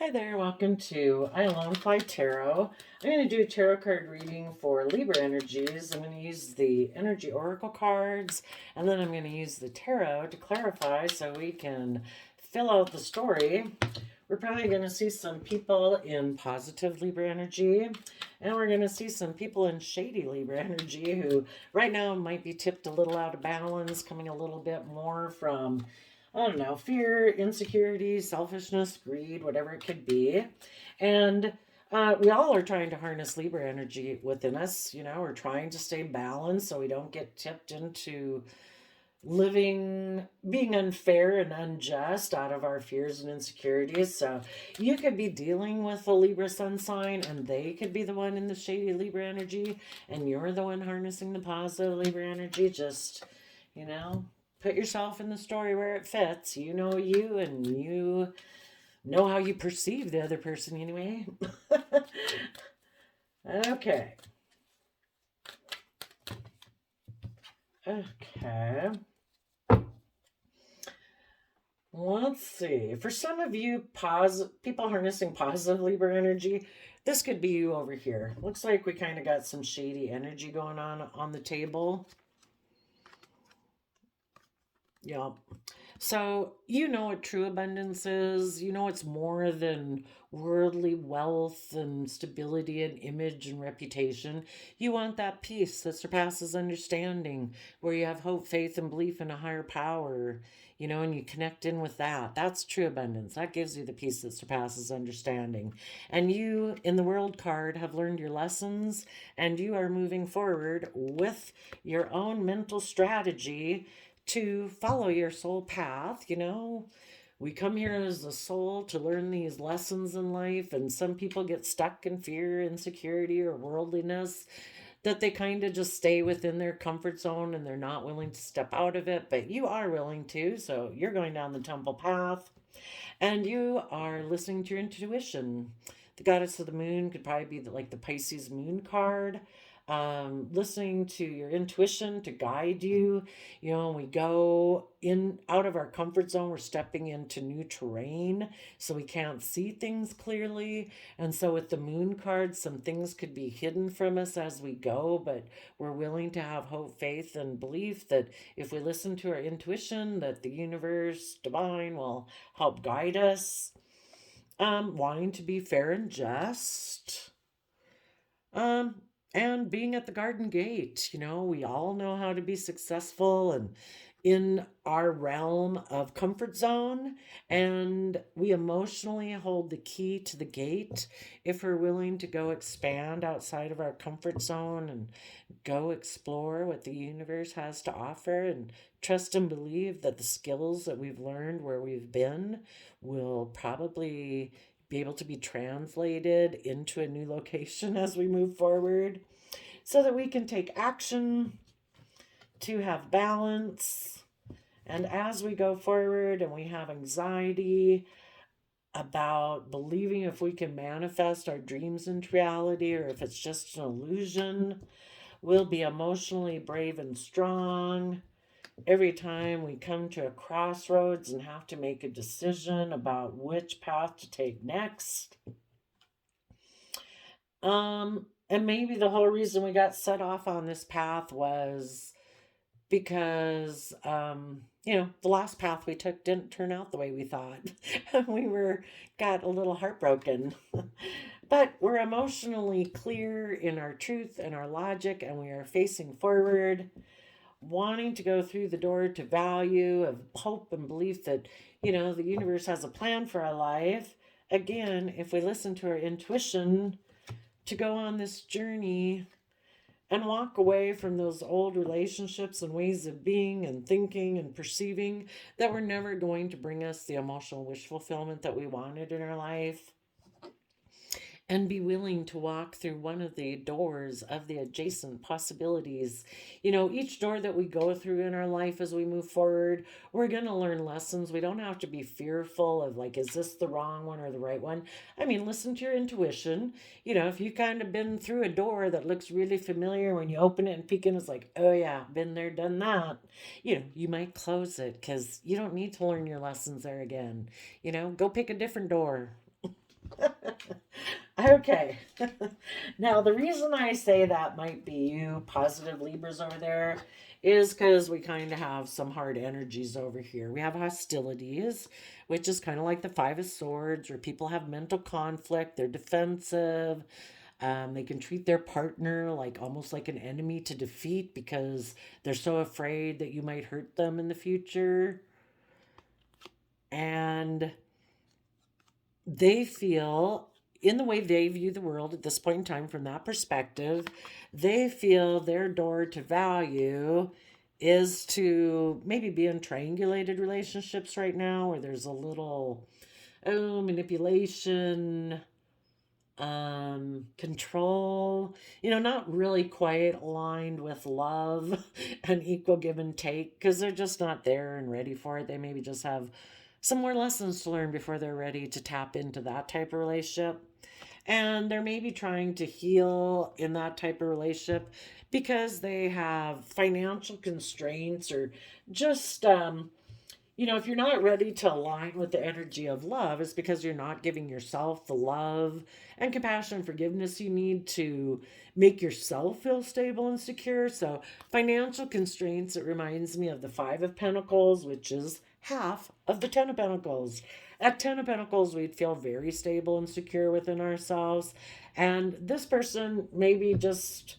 Hi there, welcome to I Alone Fly Tarot. I'm going to do a tarot card reading for Libra energies. I'm going to use the energy oracle cards, and then I'm going to use the tarot to clarify so we can fill out the story. We're probably going to see some people in positive Libra energy, and we're going to see some people in shady Libra energy who right now might be tipped a little out of balance, coming a little bit more from I don't know, fear, insecurity, selfishness, greed, whatever it could be. And we all are trying to harness Libra energy within us. You know, we're trying to stay balanced so we don't get tipped into being unfair and unjust out of our fears and insecurities. So you could be dealing with a Libra sun sign and they could be the one in the shady Libra energy and you're the one harnessing the positive Libra energy. Just, you know, put yourself in the story where it fits. You know you, and you know how you perceive the other person anyway. Okay. Okay. Let's see. For some of you, people harnessing positive Libra energy, this could be you over here. Looks like we kind of got some shady energy going on the table. Yep. So, you know what true abundance is. You know it's more than worldly wealth and stability and image and reputation. You want that peace that surpasses understanding, where you have hope, faith, and belief in a higher power, you know, and you connect in with that. That's true abundance. That gives you the peace that surpasses understanding. And you, in the world card, have learned your lessons and you are moving forward with your own mental strategy to follow your soul path. You know, we come here as a soul to learn these lessons in life, and some people get stuck in fear, insecurity, or worldliness that they kind of just stay within their comfort zone and they're not willing to step out of it. But you are willing to, so you're going down the temple path and you are listening to your intuition. The goddess of the moon could probably be like the Pisces moon card. Listening to your intuition to guide you. You know, we go in out of our comfort zone, we're stepping into new terrain, so we can't see things clearly. And so with the moon card, some things could be hidden from us as we go, but we're willing to have hope, faith, and belief that if we listen to our intuition, that the universe, divine, will help guide us. Wanting to be fair and just. Um, and being at the garden gate, you know, we all know how to be successful and in our realm of comfort zone, and we emotionally hold the key to the gate if we're willing to go expand outside of our comfort zone and go explore what the universe has to offer and trust and believe that the skills that we've learned where we've been will probably be able to be translated into a new location as we move forward so that we can take action to have balance. And as we go forward and we have anxiety about believing if we can manifest our dreams into reality or if it's just an illusion, we'll be emotionally brave and strong every time we come to a crossroads and have to make a decision about which path to take next. And maybe the whole reason we got set off on this path was because, you know, the last path we took didn't turn out the way we thought. Got a little heartbroken. But we're emotionally clear in our truth and our logic, and we are facing forward, wanting to go through the door to value of hope and belief that, you know, the universe has a plan for our life. Again, if we listen to our intuition to go on this journey and walk away from those old relationships and ways of being and thinking and perceiving that were never going to bring us the emotional wish fulfillment that we wanted in our life, and be willing to walk through one of the doors of the adjacent possibilities. You know, each door that we go through in our life as we move forward, we're going to learn lessons. We don't have to be fearful of like, is this the wrong one or the right one? I mean, listen to your intuition. You know, if you kind of been through a door that looks really familiar, when you open it and peek in, it's like, oh yeah, been there, done that. You know, you might close it because you don't need to learn your lessons there again. You know, go pick a different door. Okay. Now, the reason I say that might be you positive Libras over there is because we kind of have some hard energies over here. We have hostilities, which is kind of like the Five of Swords, where people have mental conflict, they're defensive. They can treat their partner like almost like an enemy to defeat because they're so afraid that you might hurt them in the future. And they feel, in the way they view the world at this point in time from that perspective, they feel their door to value is to maybe be in triangulated relationships right now where there's a little manipulation, control, not really quite aligned with love and equal give and take because they're just not there and ready for it. They maybe just have some more lessons to learn before they're ready to tap into that type of relationship. And they're maybe trying to heal in that type of relationship because they have financial constraints or just if you're not ready to align with the energy of love, it's because you're not giving yourself the love and compassion and forgiveness you need to make yourself feel stable and secure. So, financial constraints, it reminds me of the Five of Pentacles, which is half of the Ten of Pentacles. At Ten of Pentacles, we'd feel very stable and secure within ourselves. And this person maybe just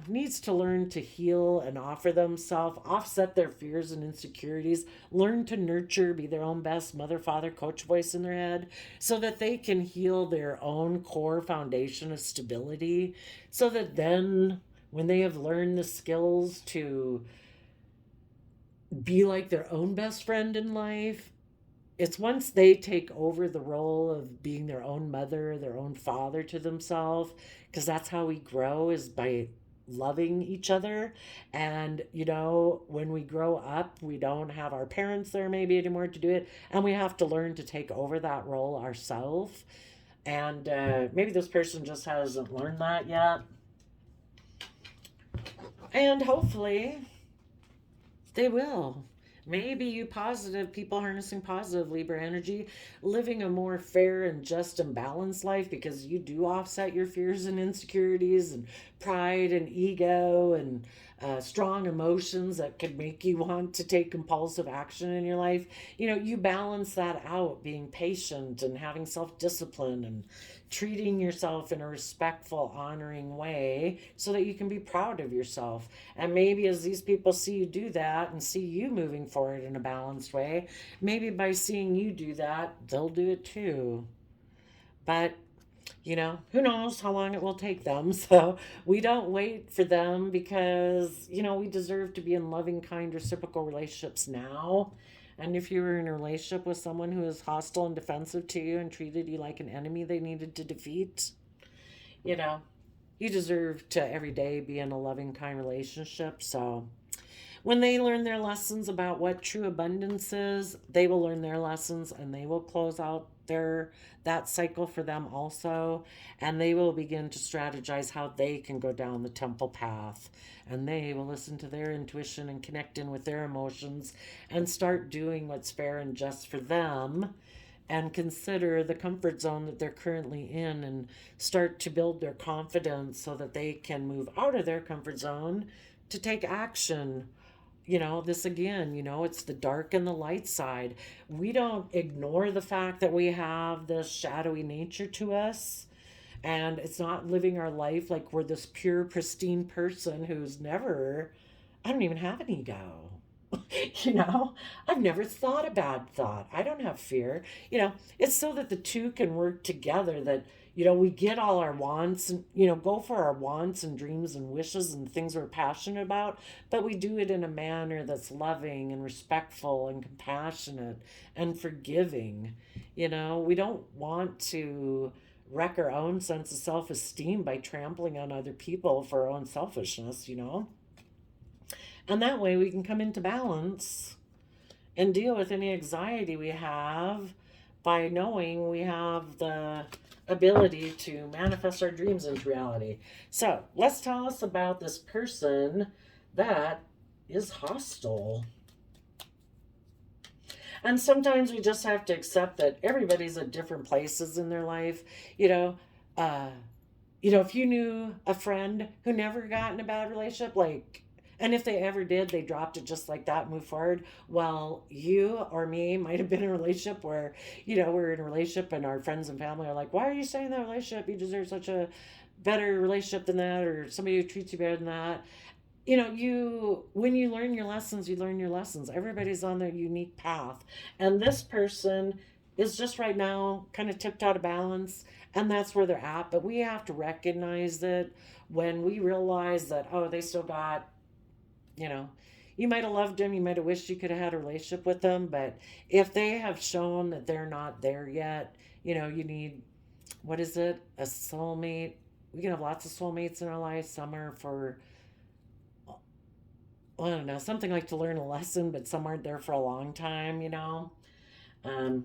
needs to learn to heal and offer themselves, offset their fears and insecurities, learn to nurture, be their own best mother, father, coach voice in their head, so that they can heal their own core foundation of stability. So that then, when they have learned the skills to be like their own best friend in life, it's once they take over the role of being their own mother, their own father to themselves, because that's how we grow is by loving each other. And when we grow up, we don't have our parents there maybe anymore to do it, and we have to learn to take over that role ourselves. And maybe this person just hasn't learned that yet, and hopefully they will. Maybe you positive people harnessing positive Libra energy, living a more fair and just and balanced life because you do offset your fears and insecurities and pride and ego and strong emotions that could make you want to take compulsive action in your life. You balance that out, being patient and having self discipline and treating yourself in a respectful, honoring way so that you can be proud of yourself. And maybe as these people see you do that and see you moving forward in a balanced way, maybe by seeing you do that, they'll do it too. But who knows how long it will take them. So we don't wait for them because, we deserve to be in loving, kind, reciprocal relationships now. And if you were in a relationship with someone who is hostile and defensive to you and treated you like an enemy they needed to defeat, you know, you deserve to every day be in a loving, kind relationship. So when they learn their lessons about what true abundance is, they will learn their lessons and they will close out that cycle for them also, and they will begin to strategize how they can go down the temple path, and they will listen to their intuition and connect in with their emotions and start doing what's fair and just for them, and consider the comfort zone that they're currently in and start to build their confidence so that they can move out of their comfort zone to take action. This again, it's the dark and the light side. We don't ignore the fact that we have this shadowy nature to us, and it's not living our life like we're this pure, pristine person who's never, I don't even have an ego. you know, I've never thought a bad thought. I don't have fear. It's so that the two can work together, that we get all our wants and go for our wants and dreams and wishes and things we're passionate about, but we do it in a manner that's loving and respectful and compassionate and forgiving. We don't want to wreck our own sense of self-esteem by trampling on other people for our own selfishness. And that way we can come into balance and deal with any anxiety we have by knowing we have the ability to manifest our dreams into reality. So let's tell us about this person that is hostile. And sometimes we just have to accept that everybody's at different places in their life. You know, uh, if you knew a friend who never got in a bad relationship, like, and if they ever did, they dropped it just like that, move forward. Well, you or me might have been in a relationship where, we're in a relationship and our friends and family are like, why are you staying in that relationship? You deserve such a better relationship than that, or somebody who treats you better than that. When you learn your lessons, you learn your lessons. Everybody's on their unique path, and this person is just right now kind of tipped out of balance, and that's where they're at. But we have to recognize it when we realize that, oh, they still got, you know you might have loved them, you might have wished you could have had a relationship with them, but if they have shown that they're not there yet, you need, what is it, a soulmate. We can have lots of soulmates in our life. Some are for, I don't know, something like to learn a lesson, but some aren't there for a long time.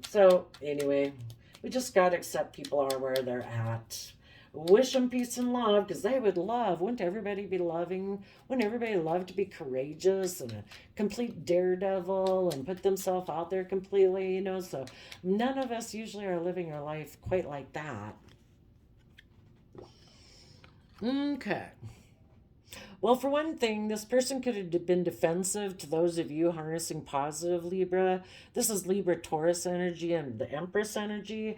So anyway, we just got to accept people are where they're at. Wish them peace and love, because they would love, wouldn't everybody be loving? Wouldn't everybody love to be courageous and a complete daredevil and put themselves out there completely? So none of us usually are living our life quite like that. Okay. Well, for one thing, this person could have been defensive to those of you harnessing positive Libra. This is Libra Taurus energy and the Empress energy.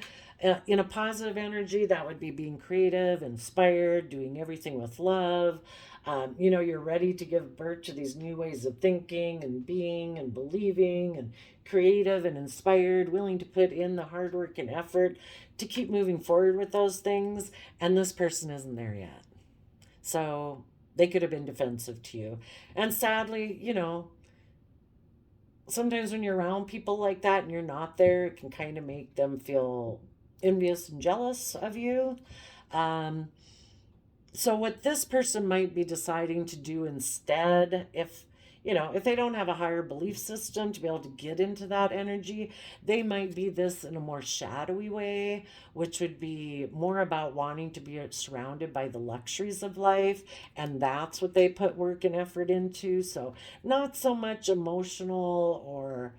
In a positive energy, that would be being creative, inspired, doing everything with love. You're ready to give birth to these new ways of thinking and being and believing, and creative and inspired, willing to put in the hard work and effort to keep moving forward with those things. And this person isn't there yet. So they could have been defensive to you. And sadly, sometimes when you're around people like that and you're not there, it can kind of make them feel envious and jealous of you. Um, so what this person might be deciding to do instead, if they don't have a higher belief system to be able to get into that energy, they might be this in a more shadowy way, which would be more about wanting to be surrounded by the luxuries of life, and that's what they put work and effort into. So not so much emotional or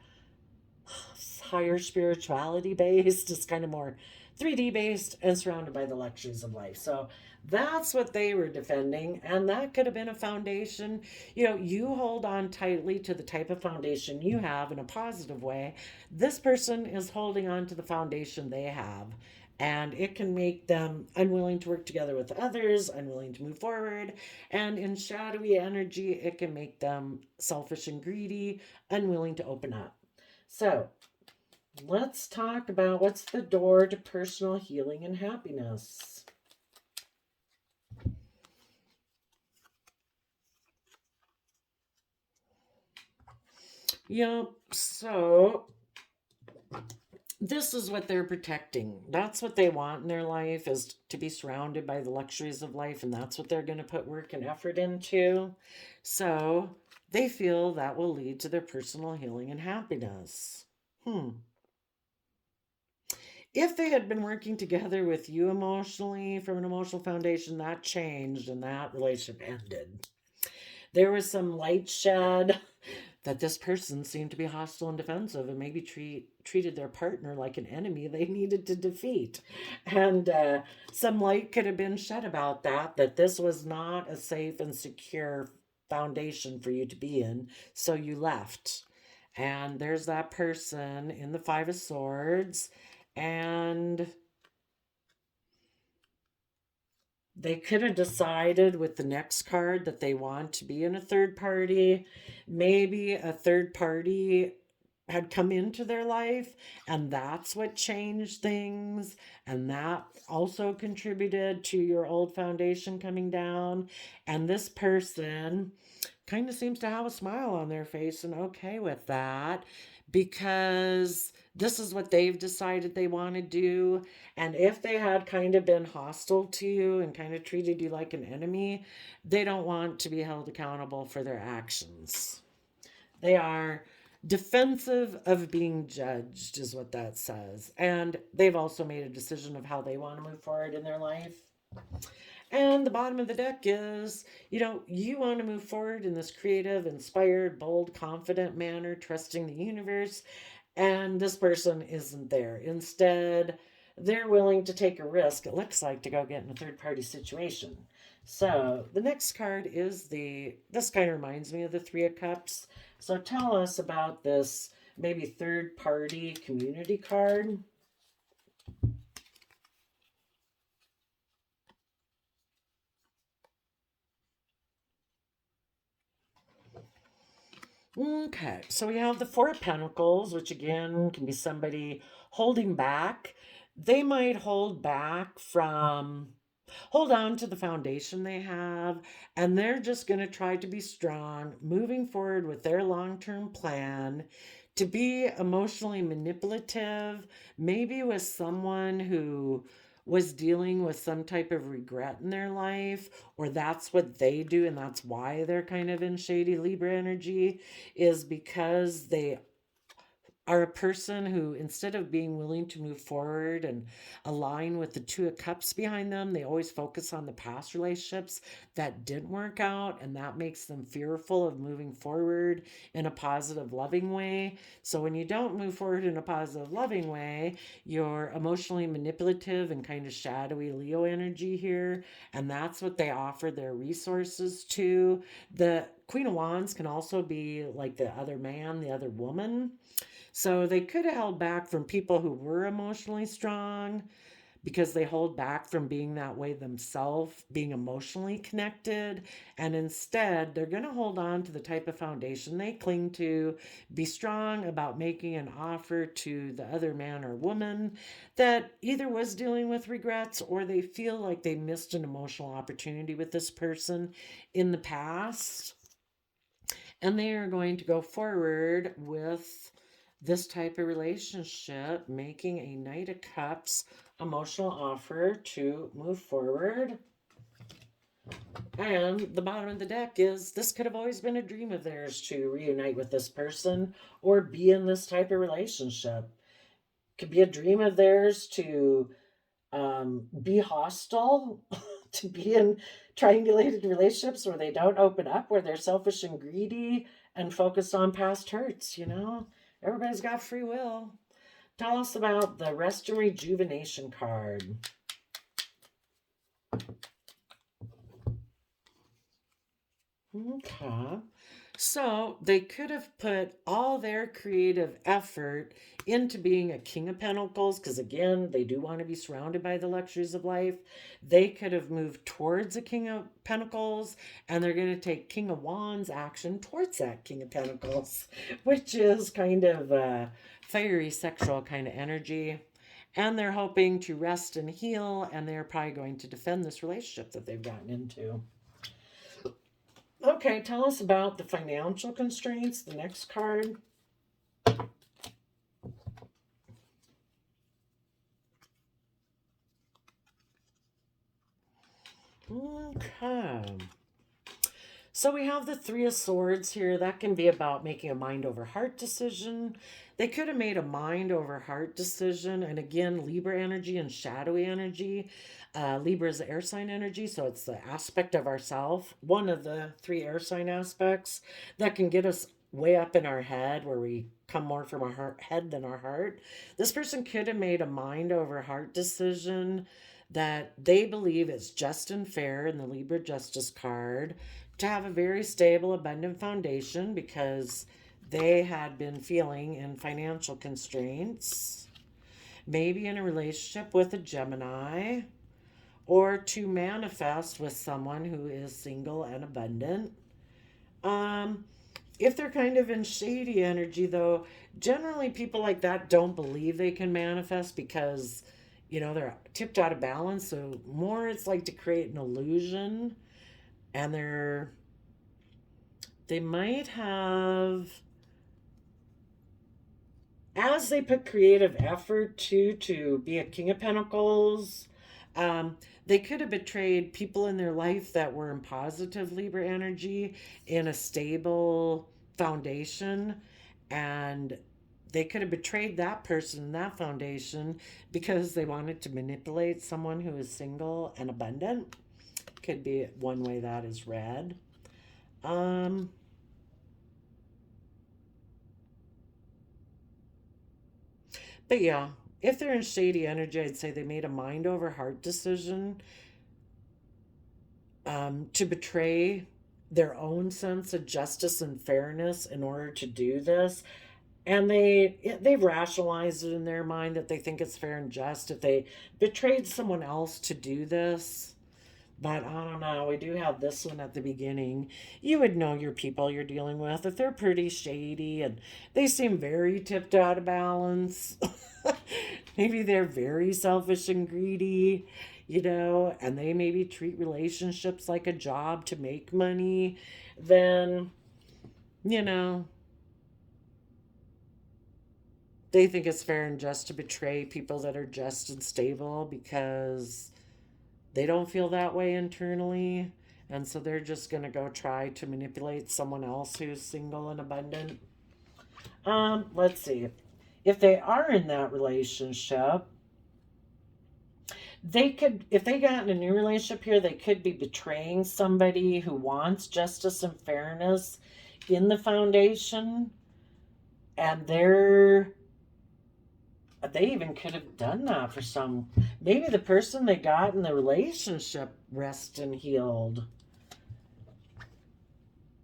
higher spirituality based, it's kind of more 3D based and surrounded by the luxuries of life. So that's what they were defending, and that could have been a foundation. You hold on tightly to the type of foundation you have in a positive way. This person is holding on to the foundation they have, and it can make them unwilling to work together with others, unwilling to move forward. And in shadowy energy, it can make them selfish and greedy, unwilling to open up. So let's talk about what's the door to personal healing and happiness. So this is what they're protecting. That's what they want in their life, is to be surrounded by the luxuries of life, and that's what they're going to put work and effort into. So they feel that will lead to their personal healing and happiness. If they had been working together with you emotionally from an emotional foundation, that changed and that relationship ended. There was some light shed that this person seemed to be hostile and defensive, and maybe treated their partner like an enemy they needed to defeat. And some light could have been shed about that this was not a safe and secure foundation for you to be in, so you left. And there's that person in the Five of Swords, and they could have decided with the next card that they want to be in a third party. Maybe a third party had come into their life, and that's what changed things, and that also contributed to your old foundation coming down. And this person kind of seems to have a smile on their face and okay with that, because this is what they've decided they want to do. And if they had kind of been hostile to you and kind of treated you like an enemy, they don't want to be held accountable for their actions. They are defensive of being judged, is what that says. And they've also made a decision of how they want to move forward in their life. And the bottom of the deck is, you want to move forward in this creative, inspired, bold, confident manner, trusting the universe. And this person isn't there. Instead, they're willing to take a risk, it looks like, to go get in a third party situation. So the next card is this kind of reminds me of the Three of Cups. So tell us about this maybe third party community card. Okay, so we have the Four of Pentacles, which again can be somebody holding back. They might hold on to the foundation they have, and they're just going to try to be strong, moving forward with their long term plan, to be emotionally manipulative, maybe with someone who was dealing with some type of regret in their life, or that's what they do, and that's why they're kind of in shady Libra energy, is because they are a person who, instead of being willing to move forward and align with the Two of Cups behind them, they always focus on the past relationships that didn't work out, and that makes them fearful of moving forward in a positive, loving way. So when you don't move forward in a positive, loving way, you're emotionally manipulative and kind of shadowy Leo energy here, and that's what they offer their resources to. The Queen of Wands can also be like the other man, the other woman. So they could have held back from people who were emotionally strong because they hold back from being that way themselves, being emotionally connected. And instead, they're going to hold on to the type of foundation they cling to, be strong about making an offer to the other man or woman that either was dealing with regrets or they feel like they missed an emotional opportunity with this person in the past. And they are going to go forward with this type of relationship, making a Knight of Cups emotional offer to move forward. And the bottom of the deck is this could have always been a dream of theirs to reunite with this person or be in this type of relationship. Could be a dream of theirs to be hostile, to be in triangulated relationships where they don't open up, where they're selfish and greedy and focused on past hurts. Everybody's got free will. Tell us about the Rest and Rejuvenation card. Okay. So they could have put all their creative effort into being a King of Pentacles, because again, they do want to be surrounded by the luxuries of life. They could have moved towards a King of Pentacles, and they're going to take King of Wands action towards that King of Pentacles, which is kind of a fiery sexual kind of energy. And they're hoping to rest and heal, and they're probably going to defend this relationship that they've gotten into. Okay, tell us about the financial constraints, the next card. Okay. So we have the Three of Swords here. That can be about making a mind over heart decision. They could have made a mind over heart decision. And again, Libra energy and shadowy energy. Libra is the air sign energy, so it's the aspect of ourself. One of the three air sign aspects that can get us way up in our head, where we come more from our head than our heart. This person could have made a mind over heart decision that they believe is just and fair in the Libra Justice card, to have a very stable, abundant foundation because they had been feeling in financial constraints, maybe in a relationship with a Gemini, or to manifest with someone who is single and abundant. Um, if they're kind of in shady energy, though, generally people like that don't believe they can manifest because, they're tipped out of balance. So, more it's like to create an illusion, and they might have, as they put creative effort to be a King of Pentacles, they could have betrayed people in their life that were in positive Libra energy in a stable foundation, and they could have betrayed that person, that foundation, because they wanted to manipulate someone who is single and abundant. Could be one way that is read. Um, But yeah, if they're in shady energy, I'd say they made a mind over heart decision to betray their own sense of justice and fairness in order to do this. And they've rationalized it in their mind that they think it's fair and just if they betrayed someone else to do this. But I don't know. We do have this one at the beginning. You would know your people you're dealing with if they're pretty shady and they seem very tipped out of balance. Maybe they're very selfish and greedy, and they maybe treat relationships like a job to make money. Then, you know, they think it's fair and just to betray people that are just and stable because they don't feel that way internally. And so they're just going to go try to manipulate someone else who's single and abundant. Let's see. If they are in that relationship, they could, if they got in a new relationship here, they could be betraying somebody who wants justice and fairness in the foundation. And they even could have done that for some. Maybe the person they got in the relationship rested and healed.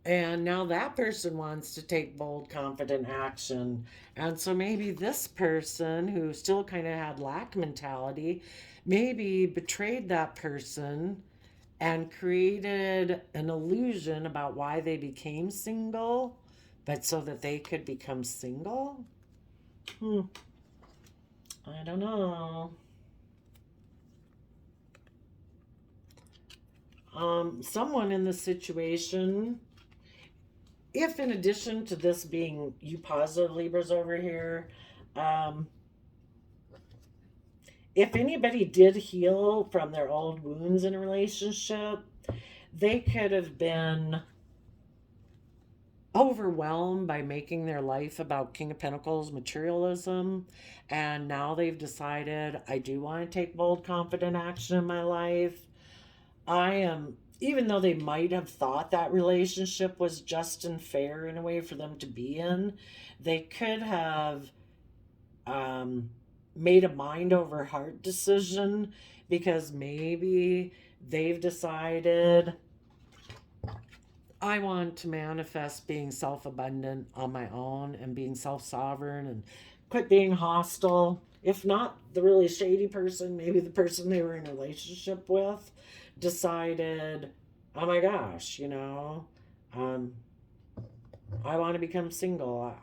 And now that person wants to take bold, confident action. And so maybe this person who still kind of had lack mentality, maybe betrayed that person and created an illusion about why they became single, but so that they could become single. I don't know. Someone in this situation, if in addition to this being you positive Libras over here, if anybody did heal from their old wounds in a relationship, they could have been overwhelmed by making their life about King of Pentacles materialism, and now they've decided, I do want to take bold, confident action in my life. Even though they might have thought that relationship was just and fair in a way for them to be in, they could have made a mind over heart decision because maybe they've decided, I want to manifest being self-abundant on my own and being self-sovereign and quit being hostile. If not the really shady person, maybe the person they were in a relationship with decided, oh my gosh, I want to become single.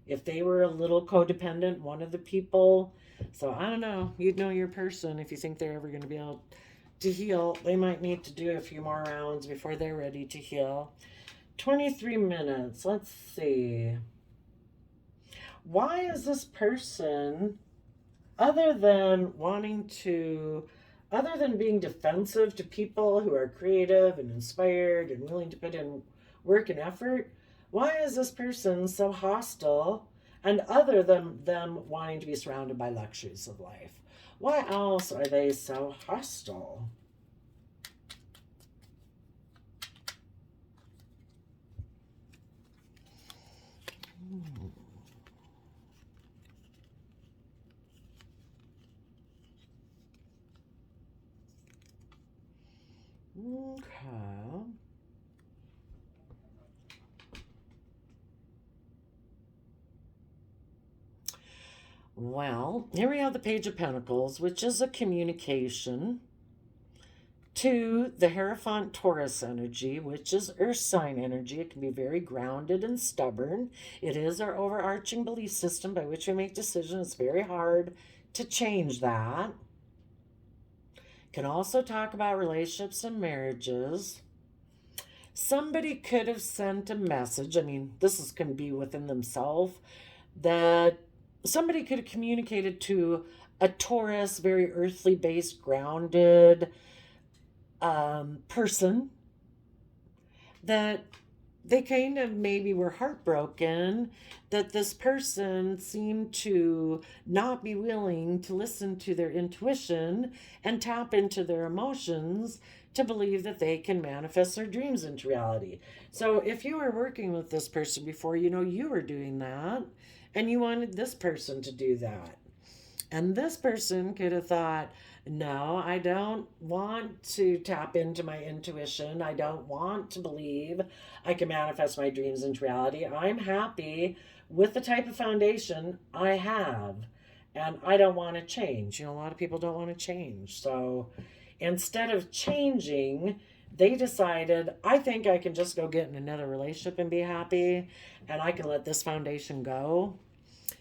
If they were a little codependent, one of the people. So I don't know. You'd know your person if you think they're ever going to be able to heal. They might need to do a few more rounds before they're ready to heal. 23 minutes. Let's see. Why is this person, other than being defensive to people who are creative and inspired and willing to put in work and effort, why is this person so hostile? And other than them wanting to be surrounded by luxuries of life, why else are they so hostile? Okay. Well, here we have the Page of Pentacles, which is a communication to the Hierophant Taurus energy, which is earth sign energy. It can be very grounded and stubborn. It is our overarching belief system by which we make decisions. It's very hard to change that. Can also talk about relationships and marriages. Somebody could have sent a message. This can be within themselves, that somebody could have communicated to a Taurus, very earthly based, grounded person, that they kind of maybe were heartbroken that this person seemed to not be willing to listen to their intuition and tap into their emotions to believe that they can manifest their dreams into reality. So if you were working with this person before, you were doing that. and you wanted this person to do that. And this person could have thought, no, I don't want to tap into my intuition. I don't want to believe I can manifest my dreams into reality. I'm happy with the type of foundation I have. And I don't want to change. A lot of people don't want to change. So instead of changing, they decided, I think I can just go get in another relationship and be happy, and I can let this foundation go.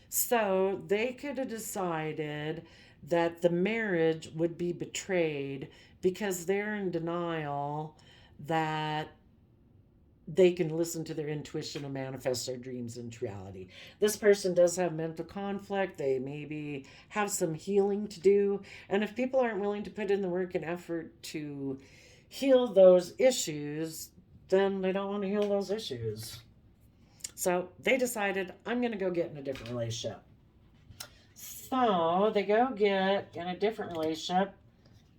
So they could have decided that the marriage would be betrayed because they're in denial that they can listen to their intuition and manifest their dreams into reality. This person does have mental conflict. They maybe have some healing to do. And if people aren't willing to put in the work and effort to heal those issues, then they don't want to heal those issues. So they decided, I'm going to go get in a different relationship. So they go get in a different relationship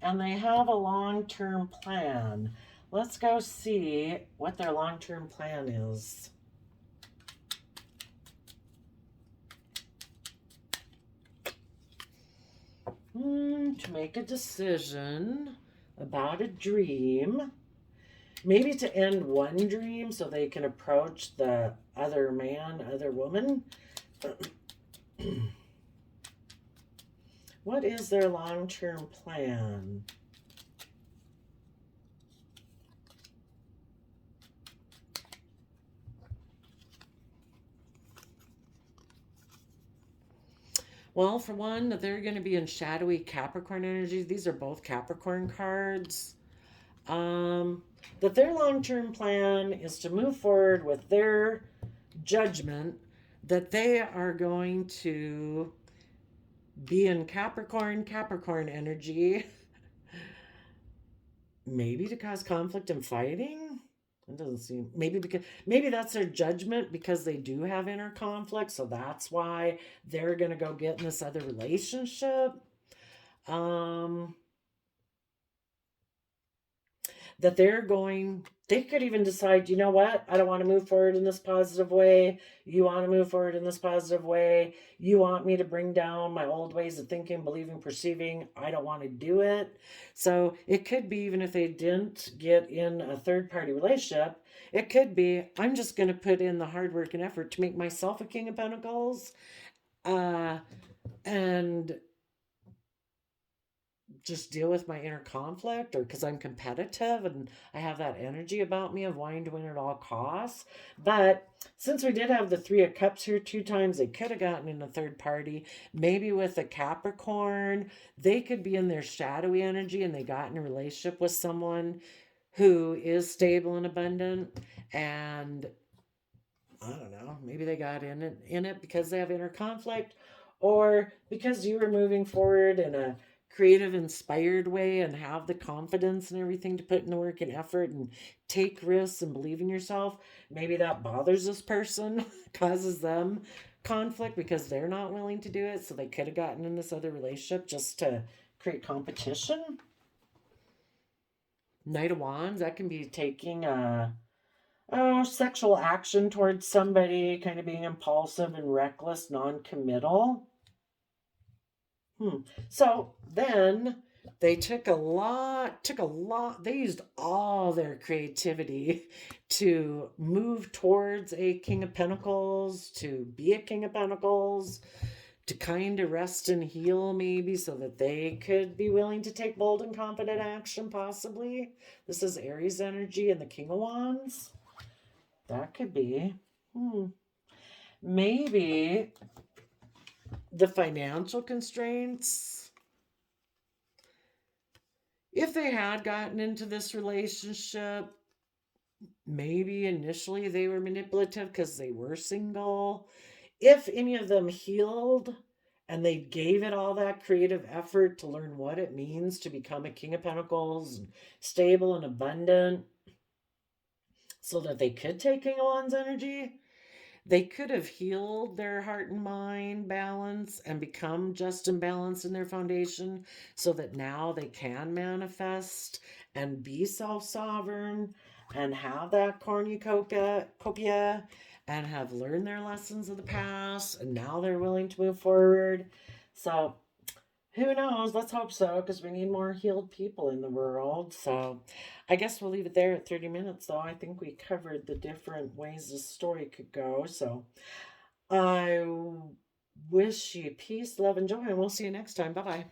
and they have a long term plan. Let's go see what their long term plan is. To make a decision about a dream. Maybe to end one dream so they can approach the other man, other woman. What is their long-term plan? Well, for one, they're going to be in shadowy Capricorn energies. These are both Capricorn cards. That their long-term plan is to move forward with their judgment that they are going to be in Capricorn energy, maybe to cause conflict and fighting. It doesn't seem, maybe that's their judgment because they do have inner conflict, so that's why they're gonna go get in this other relationship. That they could even decide, you know what, I don't want to move forward in this positive way. You want to move forward in this positive way. You want me to bring down my old ways of thinking, believing, perceiving. I don't want to do it. So it could be, even if they didn't get in a third party relationship, it could be, I'm just going to put in the hard work and effort to make myself a King of Pentacles. And just deal with my inner conflict, or because I'm competitive and I have that energy about me of wanting to win at all costs. But since we did have the Three of Cups here 2 times, they could have gotten in a third party. Maybe with a Capricorn, they could be in their shadowy energy and they got in a relationship with someone who is stable and abundant, and I don't know, maybe they got in it because they have inner conflict, or because you were moving forward in a creative, inspired way and have the confidence and everything to put in the work and effort and take risks and believe in yourself. Maybe that bothers this person, causes them conflict because they're not willing to do it. So they could have gotten in this other relationship just to create competition. Knight of Wands, that can be taking sexual action towards somebody, kind of being impulsive and reckless, non-committal. So then they they used all their creativity to move towards a King of Pentacles, to be a King of Pentacles, to kind of rest and heal, maybe, so that they could be willing to take bold and confident action, possibly. This is Aries energy and the King of Wands. That could be. Maybe the financial constraints. If they had gotten into this relationship, maybe initially they were manipulative because they were single. If any of them healed and they gave it all that creative effort to learn what it means to become a King of Pentacles and stable and abundant, so that they could take King of Wands energy, they could have healed their heart and mind balance and become just and balanced in their foundation, so that now they can manifest and be self-sovereign and have that cornucopia and have learned their lessons of the past, and now they're willing to move forward. So who knows? Let's hope so, because we need more healed people in the world. So I guess we'll leave it there at 30 minutes, though. I think we covered the different ways the story could go. So I wish you peace, love, and joy, and we'll see you next time. Bye bye.